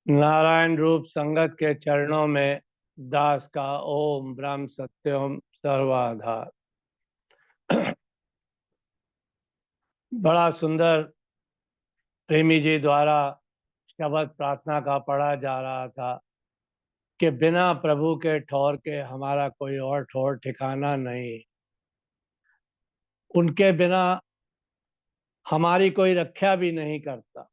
नारायण रूप संगत के चरणों में दास का ओम ब्रह्म सत्यम सर्वाधार। बड़ा सुंदर प्रेमी जी द्वारा शब्द प्रार्थना का पढ़ा जा रहा था कि बिना प्रभु के ठौर के हमारा कोई और ठौर ठिकाना नहीं। उनके बिना हमारी कोई रक्षा भी नहीं करता।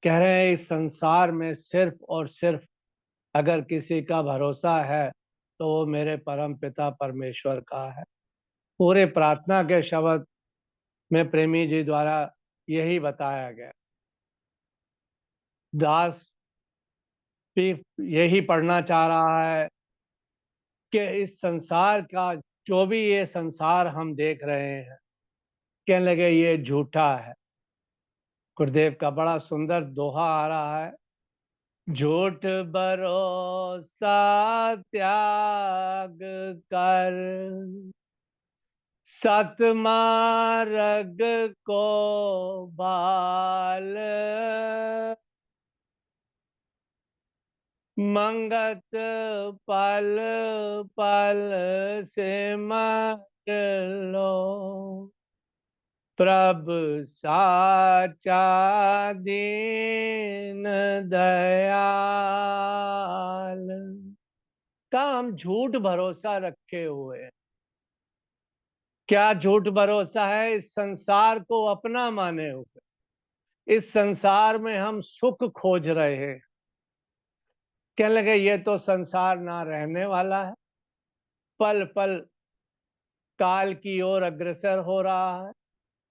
कह रहे हैं इस संसार में सिर्फ और सिर्फ अगर किसी का भरोसा है तो वो मेरे परम पिता परमेश्वर का है। पूरे प्रार्थना के शब्द में प्रेमी जी द्वारा यही बताया गया। दास भी यही पढ़ना चाह रहा है कि इस संसार का जो भी ये संसार हम देख रहे हैं, कहने लगे ये झूठा है। गुरुदेव का बड़ा सुंदर दोहा आ रहा है। झूठ भरोसा त्याग कर, सतमार्ग को भाल, मंगत पल पल सिमर लो, प्रभु साचा दीन दयाल। का हम झूठ भरोसा रखे हुए हैं। क्या झूठ भरोसा है? इस संसार को अपना माने हुए इस संसार में हम सुख खोज रहे हैं। कहने लगे ये तो संसार ना रहने वाला है, पल पल काल की ओर अग्रसर हो रहा है,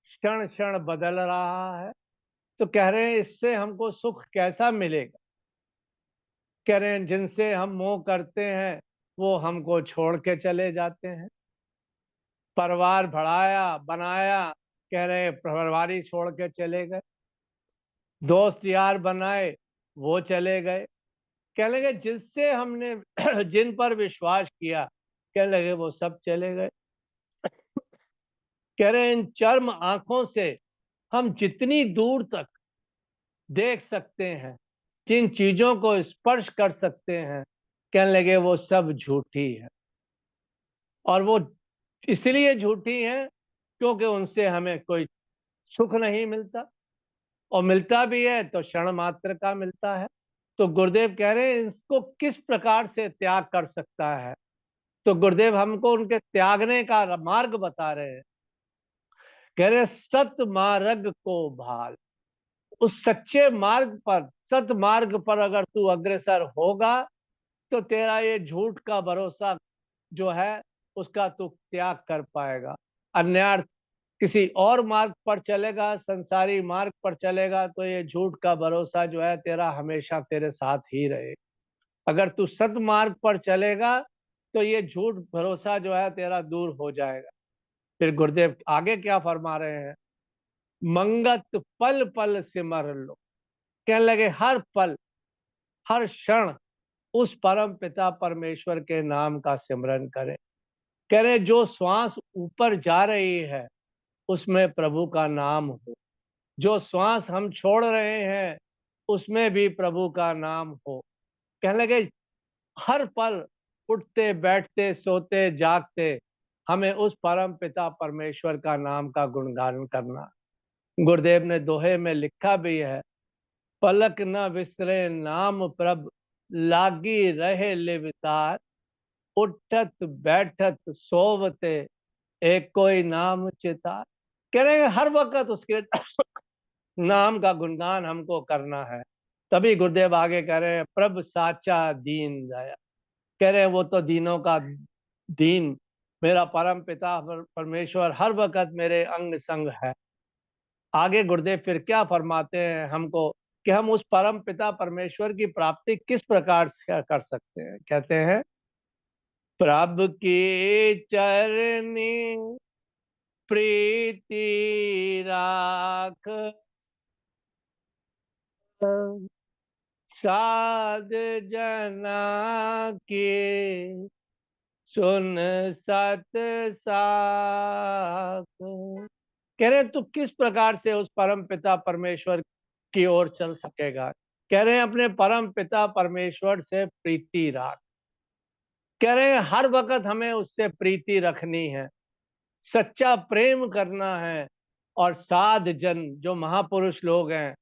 क्षण क्षण बदल रहा है। तो कह रहे हैं इससे हमको सुख कैसा मिलेगा। कह रहे हैं जिनसे हम मोह करते हैं वो हमको छोड़ के चले जाते हैं। परिवार बढ़ाया बनाया, कह रहे हैं परिवारी छोड़ के चले गए। दोस्त यार बनाए वो चले गए। कहने लगे जिससे हमने जिन पर विश्वास किया, कहने लगे वो सब चले गए। कह रहे हैं इन चर्म आंखों से हम जितनी दूर तक देख सकते हैं, जिन चीजों को स्पर्श कर सकते हैं, कहने लगे वो सब झूठी है। और वो इसलिए झूठी है क्योंकि उनसे हमें कोई सुख नहीं मिलता, और मिलता भी है तो क्षण मात्र का मिलता है। तो गुरुदेव कह रहे हैं इसको किस प्रकार से त्याग कर सकता है। तो गुरुदेव हमको उनके त्यागने का मार्ग बता रहे हैं। कह रहे सत मार्ग को भाल। उस सच्चे मार्ग पर, सत मार्ग पर अगर तू अग्रसर होगा तो तेरा ये झूठ का भरोसा जो है उसका तू त्याग कर पाएगा। अन्यर्थ किसी और मार्ग पर चलेगा, संसारी मार्ग पर चलेगा, तो ये झूठ का भरोसा जो है तेरा हमेशा तेरे साथ ही रहेगा। अगर तू सतमार्ग पर चलेगा तो ये झूठ भरोसा जो है तेरा दूर हो जाएगा। फिर गुरुदेव आगे क्या फरमा रहे हैं। मंगत पल पल सिमर लो। कहने लगे हर पल हर क्षण उस परम पिता परमेश्वर के नाम का सिमरन करें। कह रहे जो श्वास ऊपर जा रही है उसमें प्रभु का नाम हो, जो श्वास हम छोड़ रहे हैं उसमें भी प्रभु का नाम हो। कहने लगे हर पल उठते बैठते सोते जागते हमें उस परम पिता परमेश्वर का नाम का गुणगान करना। गुरुदेव ने दोहे में लिखा भी है। पलक न विसरे नाम प्रभ, लागी रहे लिवतार, उठत बैठत सोवते एक कोई नाम चितार। कह रहे हैं हर वक्त उसके नाम का गुणगान हमको करना है। तभी गुरुदेव आगे कह रहे हैं प्रभ साचा दीन दया। कह रहे हैं वो तो दीनों का दीन मेरा परम पिता परमेश्वर हर वक्त मेरे अंग संग है। आगे गुरुदेव फिर क्या फरमाते हैं हमको कि हम उस परम पिता परमेश्वर की प्राप्ति किस प्रकार से कर सकते हैं। कहते हैं प्रभु की चरनी प्रीति राख, साध जना की सुन सत साख। कह रहे तू किस प्रकार से उस परम पिता परमेश्वर की ओर चल सकेगा। कह रहे हैं अपने परम पिता परमेश्वर से प्रीति रख। कह रहे हैं हर वक्त हमें उससे प्रीति रखनी है, सच्चा प्रेम करना है। और साध जन जो महापुरुष लोग हैं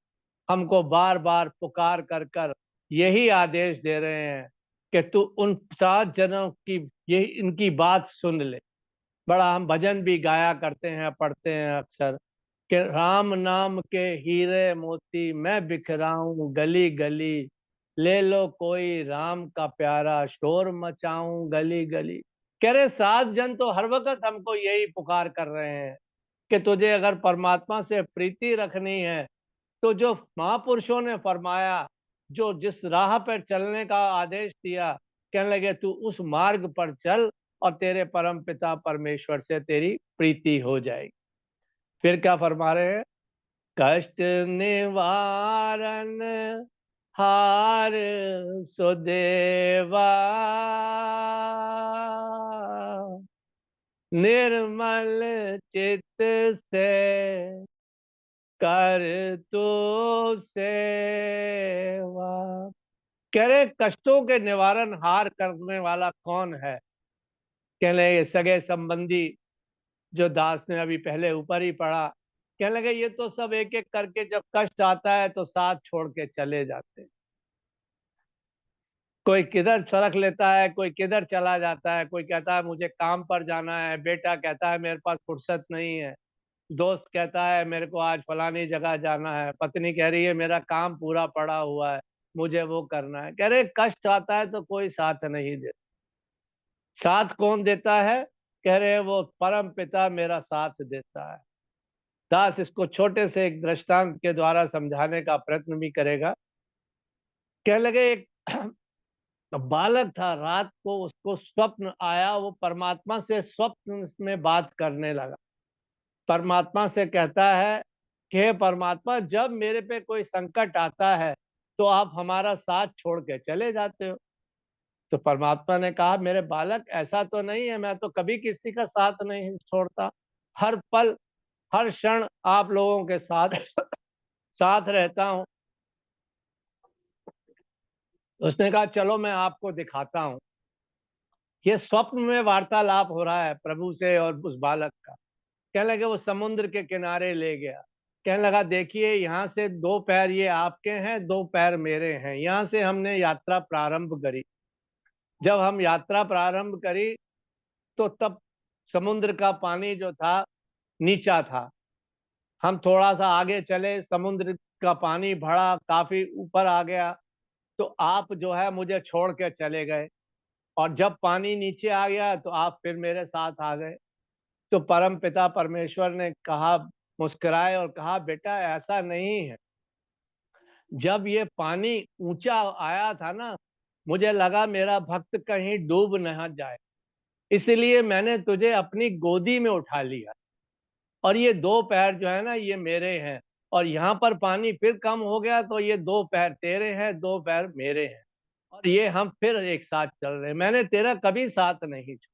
हमको बार बार पुकार कर कर यही आदेश दे रहे हैं कि तू उन सात जनों की ये इनकी बात सुन ले। बड़ा हम भजन भी गाया करते हैं, पढ़ते हैं अक्सर कि राम नाम के हीरे मोती मैं बिखराऊं गली गली, ले लो कोई राम का प्यारा शोर मचाऊं गली गली। कह रहे सात जन तो हर वक्त हमको यही पुकार कर रहे हैं कि तुझे अगर परमात्मा से प्रीति रखनी है तो जो महापुरुषों ने फरमाया, जो जिस राह पर चलने का आदेश दिया, कहने लगे तू उस मार्ग पर चल और तेरे परम पिता परमेश्वर से तेरी प्रीति हो जाएगी। फिर क्या फरमा रहे हैं? कष्ट निवारण हार सुदेवा, निर्मल चित्त से कर तू सेवा। कह रहे कष्टों के निवारण हार करने वाला कौन है? कह रहे सगे संबंधी, जो दास ने अभी पहले ऊपर ही पढ़ा, कहने लगे ये तो सब एक एक करके जब कष्ट आता है तो साथ छोड़ के चले जाते हैं। कोई किधर सड़क लेता है, कोई किधर चला जाता है, कोई कहता है मुझे काम पर जाना है, बेटा कहता है मेरे पास फुर्सत नहीं है, दोस्त कहता है मेरे को आज फलानी जगह जाना है, पत्नी कह रही है मेरा काम पूरा पड़ा हुआ है, मुझे वो करना है। कह रहे कष्ट आता है तो कोई साथ नहीं देता। साथ कौन देता है? कह रहे वो परम पिता मेरा साथ देता है। दास इसको छोटे से एक दृष्टांत के द्वारा समझाने का प्रयत्न भी करेगा। कह लगे एक बालक था, रात को उसको स्वप्न आया, वो परमात्मा से स्वप्न में बात करने लगा। परमात्मा से कहता है कि हे परमात्मा, जब मेरे पे कोई संकट आता है तो आप हमारा साथ छोड़ के चले जाते हो। तो परमात्मा ने कहा मेरे बालक ऐसा तो नहीं है, मैं तो कभी किसी का साथ नहीं छोड़ता, हर पल हर क्षण आप लोगों के साथ साथ रहता हूं। उसने कहा चलो मैं आपको दिखाता हूं। ये स्वप्न में वार्तालाप हो रहा है प्रभु से और उस बालक का। कहने लगे वो समुद्र के किनारे ले गया। कहने लगा देखिए यहाँ से दो पैर ये आपके हैं, दो पैर मेरे हैं, यहाँ से हमने यात्रा प्रारंभ करी। जब हम यात्रा प्रारंभ करी तो तब समुद्र का पानी जो था नीचा था। हम थोड़ा सा आगे चले, समुद्र का पानी बढ़ा, काफी ऊपर आ गया, तो आप जो है मुझे छोड़ के चले गए। और जब पानी नीचे आ गया तो आप फिर मेरे साथ आ गए। तो परम पिता परमेश्वर ने कहा, मुस्कुराए और कहा बेटा ऐसा नहीं है। जब ये पानी ऊंचा आया था ना, मुझे लगा मेरा भक्त कहीं डूब न जाए, इसलिए मैंने तुझे अपनी गोदी में उठा लिया। और ये दो पैर जो है ना ये मेरे हैं, और यहाँ पर पानी फिर कम हो गया तो ये दो पैर तेरे हैं, दो पैर मेरे हैं, और ये हम फिर एक साथ चल रहे हैं, मैंने तेरा कभी साथ नहीं छोड़ा।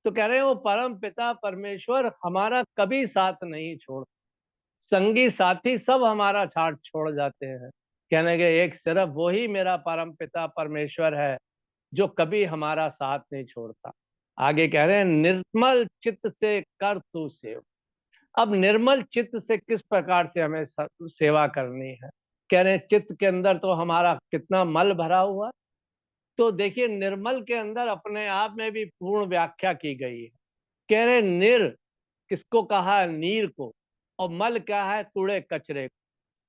तो कह रहे हैं वो परम पिता परमेश्वर हमारा कभी साथ नहीं छोड़, संगी साथी सब हमारा साथ छोड़ जाते हैं। कहने के एक सिर्फ वही मेरा परम पिता परमेश्वर है जो कभी हमारा साथ नहीं छोड़ता। आगे कह रहे हैं निर्मल चित्त से कर तू सेव। अब निर्मल चित्त से किस प्रकार से हमें सेवा करनी है? कह रहे हैं चित्त के अंदर तो हमारा कितना मल भरा हुआ। तो देखिए निर्मल के अंदर अपने आप में भी पूर्ण व्याख्या की गई है। कह रहे निर किसको कहा है? नीर को। और मल क्या है? कूड़े कचरे को।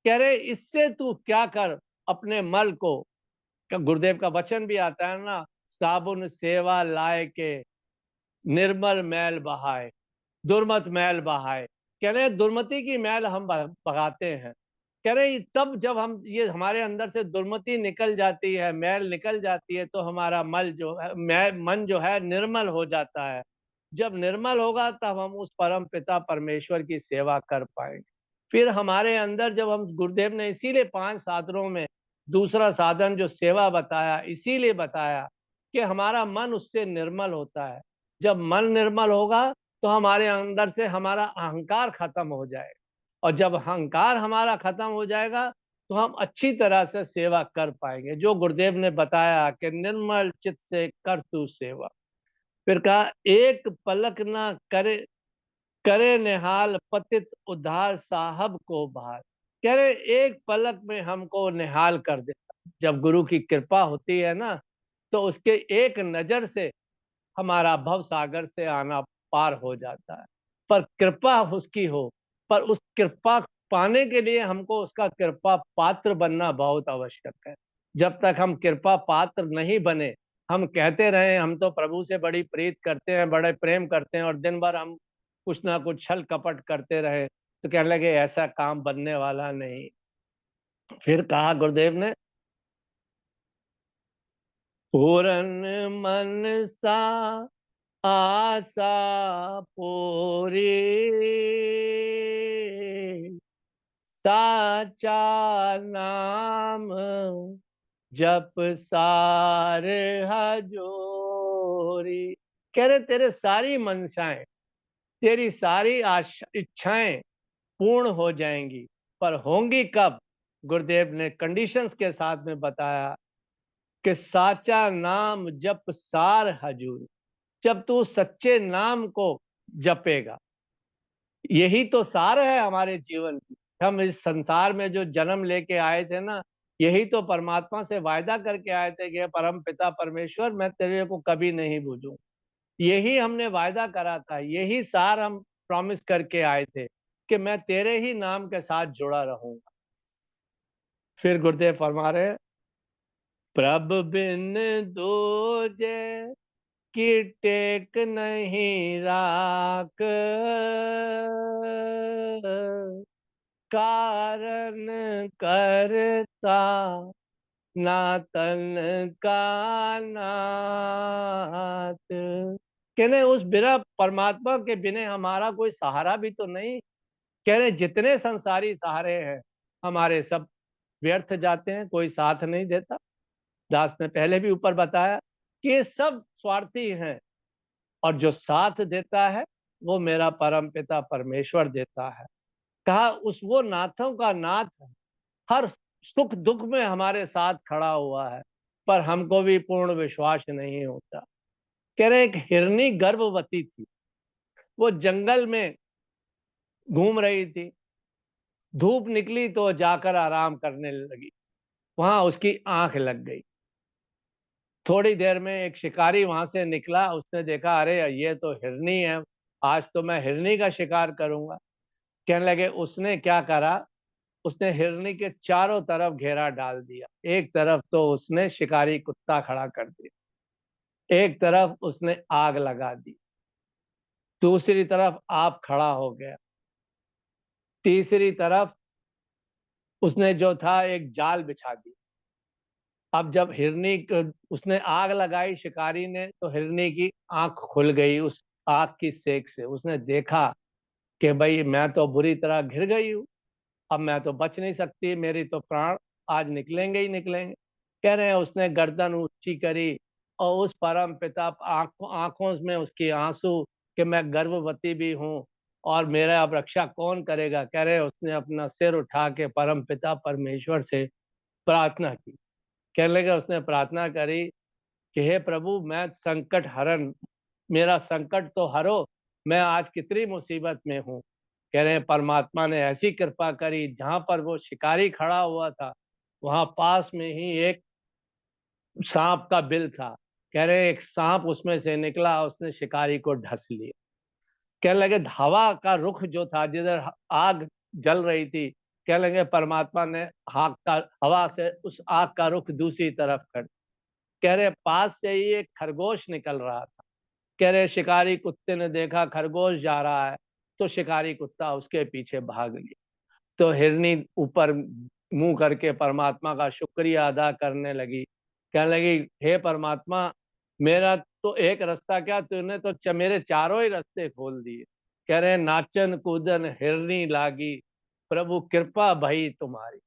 कह रहे इससे तू क्या कर, अपने मल को, गुरुदेव का वचन भी आता है ना, साबुन सेवा लाए के निर्मल मैल बहाए, दुर्मत मैल बहाए। कह रहे दुर्मति की मैल हम भगाते हैं। कह रहे तब जब हम ये हमारे अंदर से दुर्मति निकल जाती है, मैल निकल जाती है, तो हमारा मल जो है मन जो है निर्मल हो जाता है। जब निर्मल होगा तब हम उस परम पिता परमेश्वर की सेवा कर पाएंगे। फिर हमारे अंदर जब हम, गुरुदेव ने इसीलिए 5 साधनों में दूसरा साधन जो सेवा बताया, इसीलिए बताया कि हमारा मन उससे निर्मल होता है। जब मन निर्मल होगा तो हमारे अंदर से हमारा अहंकार खत्म हो जाएगा, और जब अहंकार हमारा खत्म हो जाएगा तो हम अच्छी तरह से सेवा कर पाएंगे। जो गुरुदेव ने बताया कि निर्मल चित्त से कर तू सेवा। फिर कहा एक पलक ना करे, करे निहाल पतित उद्धार साहब को भार। कह रहे एक पलक में हमको निहाल कर देता। जब गुरु की कृपा होती है ना, तो उसके एक नजर से हमारा भव सागर से आना पार हो जाता है। पर कृपा उसकी हो, पर उस कृपा पाने के लिए हमको उसका कृपा पात्र बनना बहुत आवश्यक है। जब तक हम कृपा पात्र नहीं बने, हम कहते रहे हम तो प्रभु से बड़ी प्रीत करते हैं, बड़े प्रेम करते हैं, और दिन भर हम कुछ ना कुछ छल कपट करते रहे, तो कहने लगे ऐसा काम बनने वाला नहीं। फिर कहा गुरुदेव ने, पूरन मन सा आशा पूरी, साचा नाम जप सार हजोरी। कह रहे तेरे सारी मंशाएं, तेरी सारी इच्छाएं पूर्ण हो जाएंगी, पर होंगी कब? गुरुदेव ने कंडीशंस के साथ में बताया कि साचा नाम जप सार हजूरी। जब तू सच्चे नाम को जपेगा, यही तो सार है हमारे जीवन की। हम इस संसार में जो जन्म लेके आए थे ना, यही तो परमात्मा से वायदा करके आए थे कि परम पिता परमेश्वर मैं तेरे को कभी नहीं भूलूं। यही हमने वायदा करा था, यही सार हम प्रॉमिस करके आए थे कि मैं तेरे ही नाम के साथ जुड़ा रहूंगा। फिर गुरुदेव फरमा रहे, प्रभ बिन दूजे की टेक नहीं राख, कारण करता ना तन का नाथ। कहने उस बिना परमात्मा के बिना हमारा कोई सहारा भी तो नहीं। कह रहे जितने संसारी सहारे हैं हमारे सब व्यर्थ जाते हैं, कोई साथ नहीं देता। दास ने पहले भी ऊपर बताया कि ये सब स्वार्थी हैं, और जो साथ देता है वो मेरा परम पिता परमेश्वर देता है। कहा उस वो नाथों का नाथ है, हर सुख दुख में हमारे साथ खड़ा हुआ है, पर हमको भी पूर्ण विश्वास नहीं होता। कह रहे एक हिरनी गर्भवती थी, वो जंगल में घूम रही थी, धूप निकली तो जाकर आराम करने लगी, वहां उसकी आंख लग गई। थोड़ी देर में एक शिकारी वहां से निकला, उसने देखा अरे ये तो हिरनी है, आज तो मैं हिरनी का शिकार करूंगा। कहने लगे उसने क्या करा, उसने हिरनी के चारों तरफ घेरा डाल दिया। एक तरफ तो उसने शिकारी कुत्ता खड़ा कर दिया, एक तरफ उसने आग लगा दी, दूसरी तरफ आप खड़ा हो गया, तीसरी तरफ उसने जो था एक जाल बिछा दी। अब जब उसने आग लगाई शिकारी ने, तो हिरनी की आंख खुल गई उस आग की सेक से। उसने देखा कि भाई मैं तो बुरी तरह घिर गई हूँ, अब मैं तो बच नहीं सकती, मेरी तो प्राण आज निकलेंगे ही निकलेंगे। कह रहे हैं उसने गर्दन ऊंची करी, और उस परम पिता आंखों में उसकी आंसू कि मैं गर्भवती भी हूँ और मेरा अब रक्षा कौन करेगा। कह रहे हैं उसने अपना सिर उठा के परम पिता परमेश्वर से प्रार्थना की। कहने लगा उसने प्रार्थना करी कि हे प्रभु मैं संकट हरन, मेरा संकट तो हरो, मैं आज कितनी मुसीबत में हूँ। कह रहे हैं परमात्मा ने ऐसी कृपा करी, जहां पर वो शिकारी खड़ा हुआ था वहां पास में ही एक सांप का बिल था। कह रहे हैं एक सांप उसमें से निकला, उसने शिकारी को ढस लिया। कहने लगे हवा का रुख जो था, जिधर आग जल रही थी, कहने लगे परमात्मा ने आग का हवा से उस आग का रुख दूसरी तरफ कर। कह रहे पास से ही एक खरगोश निकल रहा था। कह रहे शिकारी कुत्ते ने देखा खरगोश जा रहा है, तो शिकारी कुत्ता उसके पीछे भाग लिया। तो हिरनी ऊपर मुंह करके परमात्मा का शुक्रिया अदा करने लगी। कहने लगी हे परमात्मा, मेरा तो एक रास्ता क्या, तूने तो मेरे चारों ही रास्ते खोल दिए। कह रहे नाचन कूदन हिरनी लागी, प्रभु कृपा भई तुम्हारी।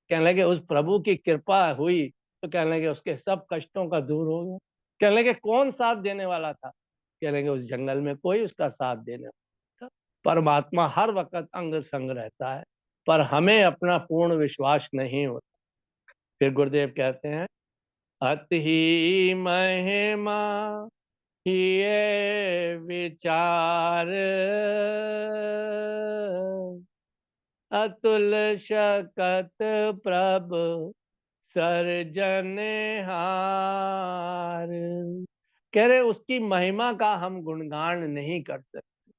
कहने लगे उस प्रभु की कृपा हुई, तो कहने लगे उसके सब कष्टों का दूर हो गया। कहने लगे कौन साथ देने वाला था? कहने लगे उस जंगल में कोई उसका साथ देने वाला था। परमात्मा हर वक्त अंग संग रहता है, पर हमें अपना पूर्ण विश्वास नहीं होता। फिर गुरुदेव कहते हैं, अति ही महिमा ये विचार, अतुल शकत प्रभ सर्जनहार। कह रहे उसकी महिमा का हम गुणगान नहीं कर सकते,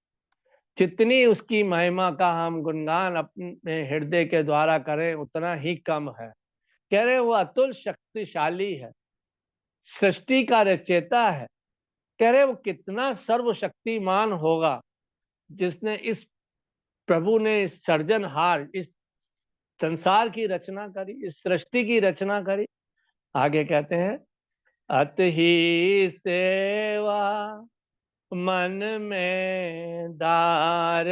जितनी उसकी महिमा का हम गुणगान अपने हृदय के द्वारा करें उतना ही कम है। कह रहे वो अतुल शक्तिशाली है, सृष्टि का रचयिता है। कह रहे वो कितना सर्वशक्तिमान होगा जिसने इस प्रभु ने इस सर्जनहार, इस संसार की रचना करी, इस सृष्टि की रचना करी। आगे कहते हैं, अत ही सेवा मन में दार,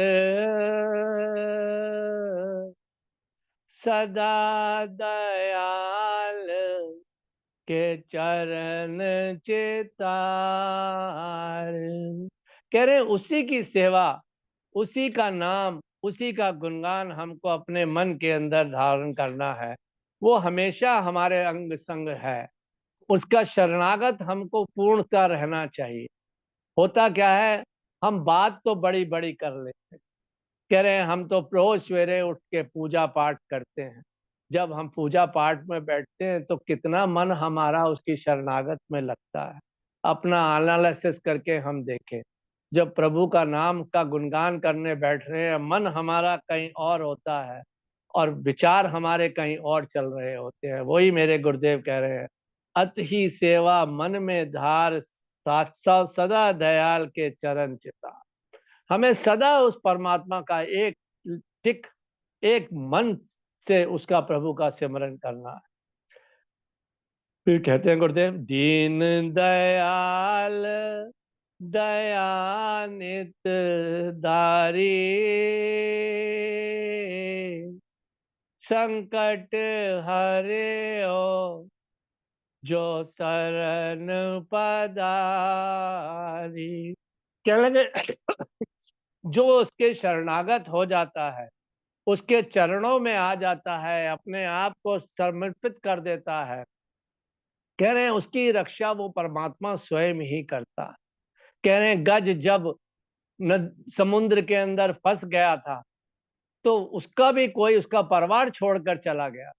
सदा दयाल के चरण चितार। कह रहे उसी की सेवा, उसी का नाम, उसी का गुणगान हमको अपने मन के अंदर धारण करना है। वो हमेशा हमारे अंग संग है, उसका शरणागत हमको पूर्णतः रहना चाहिए। होता क्या है, हम बात तो बड़ी बड़ी कर लेते हैं। कह रहे हैं हम तो रोज सवेरे उठ के पूजा पाठ करते हैं। जब हम पूजा पाठ में बैठते हैं तो कितना मन हमारा उसकी शरणागत में लगता है। अपना एनालिसिस करके हम देखें, जब प्रभु का नाम का गुणगान करने बैठ रहे हैं, मन हमारा कहीं और होता है और विचार हमारे कहीं और चल रहे होते हैं। वही मेरे गुरुदेव कह रहे हैं, अत ही सेवा मन में धार, सदा दयाल के चरण चिता। हमें सदा उस परमात्मा का एक टिक, एक मन से उसका, प्रभु का सिमरन करना है। फिर कहते हैं गुरुदेव, दीन दयाल दयानित दारी, संकट हरे हो जो शरण पधारी। कहने लगे जो उसके शरणागत हो जाता है, उसके चरणों में आ जाता है, अपने आप को समर्पित कर देता है, कह रहे हैं उसकी रक्षा वो परमात्मा स्वयं ही करता है। कह रहे हैं गज जब समुद्र के अंदर फंस गया था तो उसका भी कोई, उसका परिवार छोड़कर चला गया,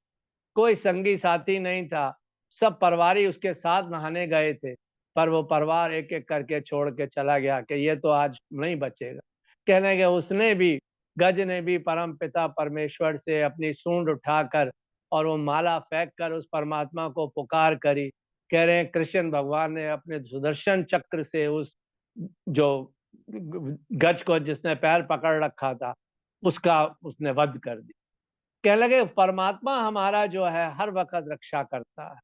कोई संगी साथी नहीं था, सब परिवार उसके साथ नहाने गए थे, पर वो परिवार एक एक करके छोड़ के चला गया कि ये तो आज नहीं बचेगा। कहने के उसने भी, गज ने भी परम पिता परमेश्वर से अपनी सूंड उठाकर और वो माला फेंक कर उस परमात्मा को पुकार करी। कह रहे हैं कृष्ण भगवान ने अपने सुदर्शन चक्र से उस जो गज को, जिसने पैर पकड़ रखा था, उसका उसने वध कर दी। कह लगे परमात्मा हमारा जो है हर वक्त रक्षा करता है।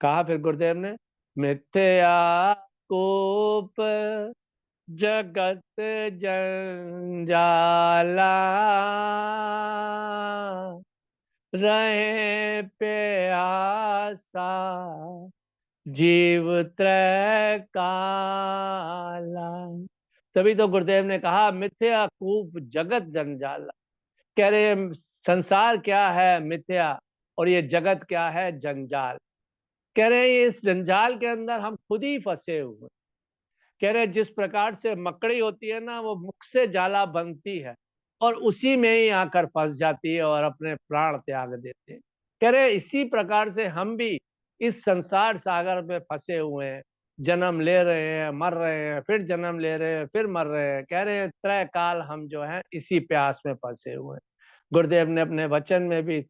कहा फिर गुरुदेव ने, मिथ्या कूप जगत जंजाला, रहे प्यासा जीव त्रय काला। तभी तो गुरुदेव ने कहा, मिथ्या कूप जगत जंजाला। कह रहे संसार क्या है, मिथ्या, और ये जगत क्या है, जंजाल। कह रहे हैं इस जंजाल के अंदर हम खुद ही फंसे हुए। कह रहे जिस प्रकार से मकड़ी होती है ना, वो मुख से जाला बनती है और उसी में ही आकर फंस जाती है और अपने प्राण त्याग देते हैं। कह रहे इसी प्रकार से हम भी इस संसार सागर में फंसे हुए हैं, जन्म ले रहे हैं, मर रहे हैं, फिर जन्म ले रहे हैं, फिर मर रहे हैं। कह रहे हैं त्रय काल हम जो है इसी प्यास में फंसे हुए हैं। गुरुदेव ने अपने वचन में भी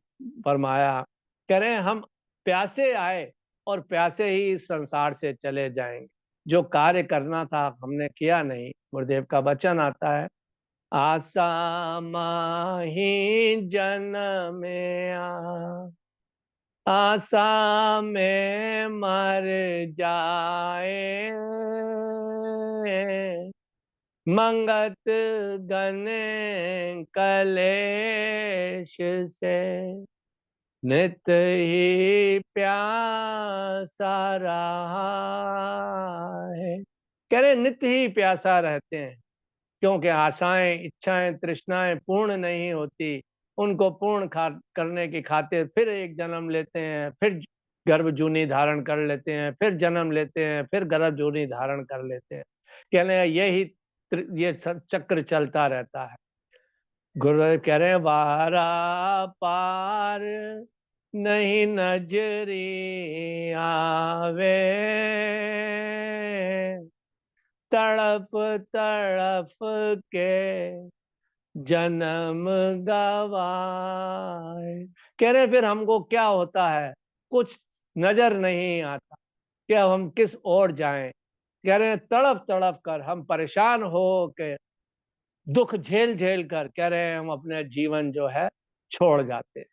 फरमाया, कह रहे हैं हम प्यासे आए और प्यासे ही इस संसार से चले जाएंगे। जो कार्य करना था हमने किया नहीं। गुरुदेव का वचन आता है, आसा माही जन्मया, आसा में मर जाए, मंगत गने कलेश से नित ही प्यासा रहा है। कह रहे नित्य ही प्यासा रहते हैं, क्योंकि आशाएं, इच्छाएं, तृष्णाएं पूर्ण नहीं होती। उनको पूर्ण करने की खातिर फिर एक जन्म लेते हैं, फिर गर्भ जूनी धारण कर लेते हैं, फिर जन्म लेते हैं, फिर गर्भ जूनी धारण कर लेते हैं। कहने यही ये चक्र चलता रहता है। गुरुदेव कह रहे हैं वारा पार नहीं नजरी आवे, तड़प तड़प के जन्म गवाए। कह रहे फिर हमको क्या होता है, कुछ नजर नहीं आता कि अब हम किस ओर जाएं। कह रहे हैं तड़प तड़प कर हम परेशान हो के दुख झेल झेल कर कह रहे हैं हम अपने जीवन जो है छोड़ जाते हैं।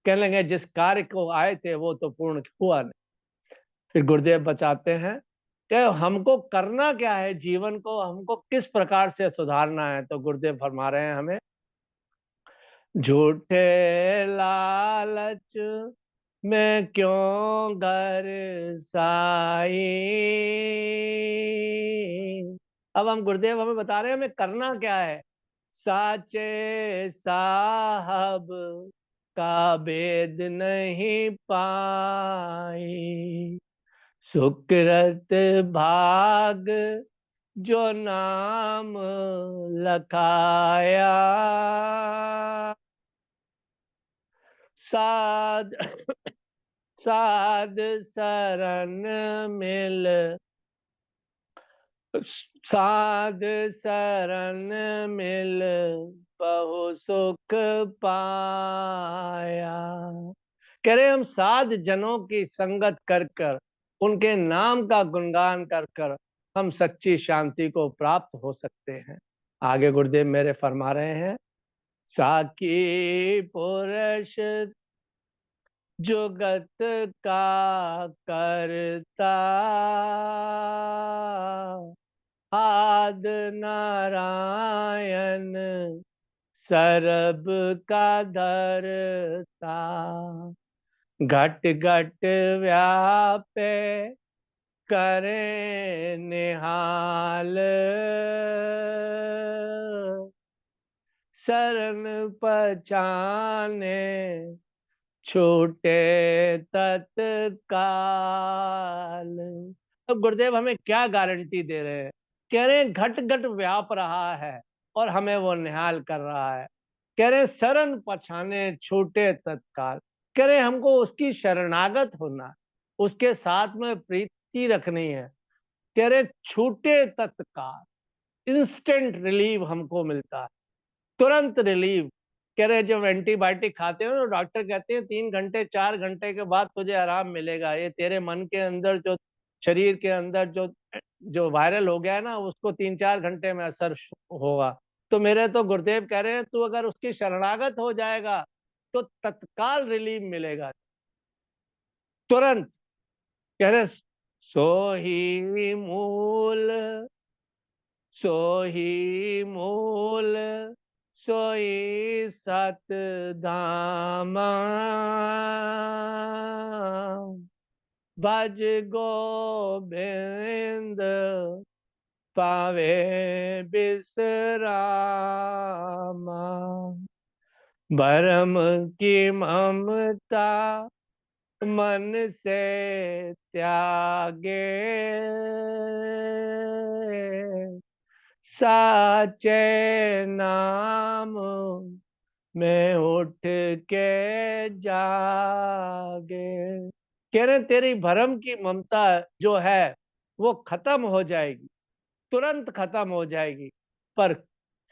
कह लेंगे जिस कार्य को आए थे वो तो पूर्ण हुआ नहीं। फिर गुरुदेव बचाते हैं कि हमको करना क्या है, जीवन को हमको किस प्रकार से सुधारना है। तो गुरुदेव फरमा रहे हैं हमें, झूठे लालच में क्यों घर साई। अब हम गुरुदेव हमें बता रहे हैं हमें करना क्या है। साचे साहब का भेद नहीं पाई, सुकृत भाग जो नाम लखाया, साध साध शरण मिल, साध शरण मिल बहु सुख पाया। कह रहे हम साध जनों की संगत कर कर, उनके नाम का गुणगान कर कर हम सच्ची शांति को प्राप्त हो सकते हैं। आगे गुरुदेव मेरे फरमा रहे हैं, साकी पुरुष जुगत का करता, आद नारायण सरब का धरता, घट घट व्यापे करे निहाल, शरण पहचाने छूटे तत्काल। तो गुरुदेव हमें क्या गारंटी दे रहे हैं। कह रहे हैं घट घट व्याप रहा है और हमें वो निहाल कर रहा है। कह रहे हैं शरण पछाने छूटे तत्काल। कह रहे हैं हमको उसकी शरणागत होना, उसके साथ में प्रीति रखनी है। कह रहे छूटे तत्काल, इंस्टेंट रिलीव हमको मिलता है, तुरंत रिलीव। कह रहे जब एंटीबायोटिक खाते हो तो डॉक्टर कहते हैं 3 घंटे 4 घंटे के बाद तुझे आराम मिलेगा। ये तेरे मन के अंदर जो, शरीर के अंदर जो जो वायरल हो गया है ना, उसको 3-4 घंटे में असर होगा। तो मेरे तो गुरुदेव कह रहे हैं तू अगर उसकी शरणागत हो जाएगा तो तत्काल रिलीफ मिलेगा, तुरंत। कह रहे सो ही मूल, सो ही मूल सोई सत धामा, भज गोविंद पावे विश्रामा, भरम की ममता मन से त्यागे, साचे नाम में उठ के जागे। कह रहे तेरी भरम की ममता जो है वो खत्म हो जाएगी, तुरंत खत्म हो जाएगी। पर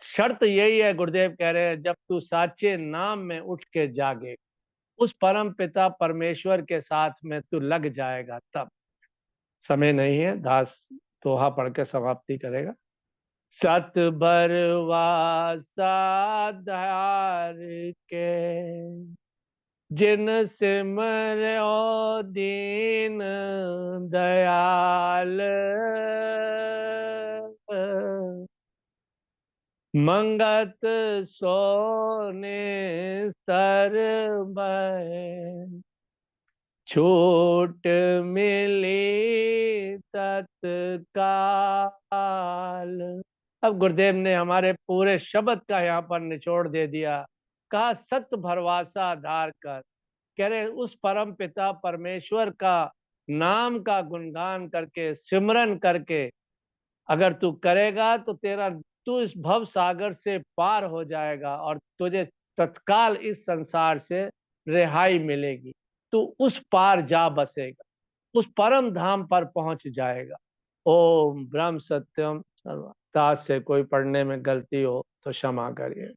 शर्त यही है, गुरुदेव कह रहे हैं जब तू साचे नाम में उठ के जागे, उस परम पिता परमेश्वर के साथ में तू लग जाएगा। तब समय नहीं है, दास दोहा पढ़ के समाप्ति करेगा। सत बरवासाधार के जिन सिमरो दीन दयाल, मंगत सोने सर भय, छूट मिली तत्काल। अब गुरुदेव ने हमारे पूरे शब्द का यहाँ पर निचोड़ दे दिया। कहा सत्य भरवासा धार कर, कह रहे उस परम पिता परमेश्वर का नाम का गुणगान करके, सिमरन करके अगर तू करेगा तो तू इस भव सागर से पार हो जाएगा और तुझे तत्काल इस संसार से रिहाई मिलेगी। तू उस पार जा बसेगा, उस परम धाम पर पहुंच जाएगा। ओम ब्रह्म सत्यम सर्वम। ताज से कोई पढ़ने में गलती हो तो क्षमा करिए।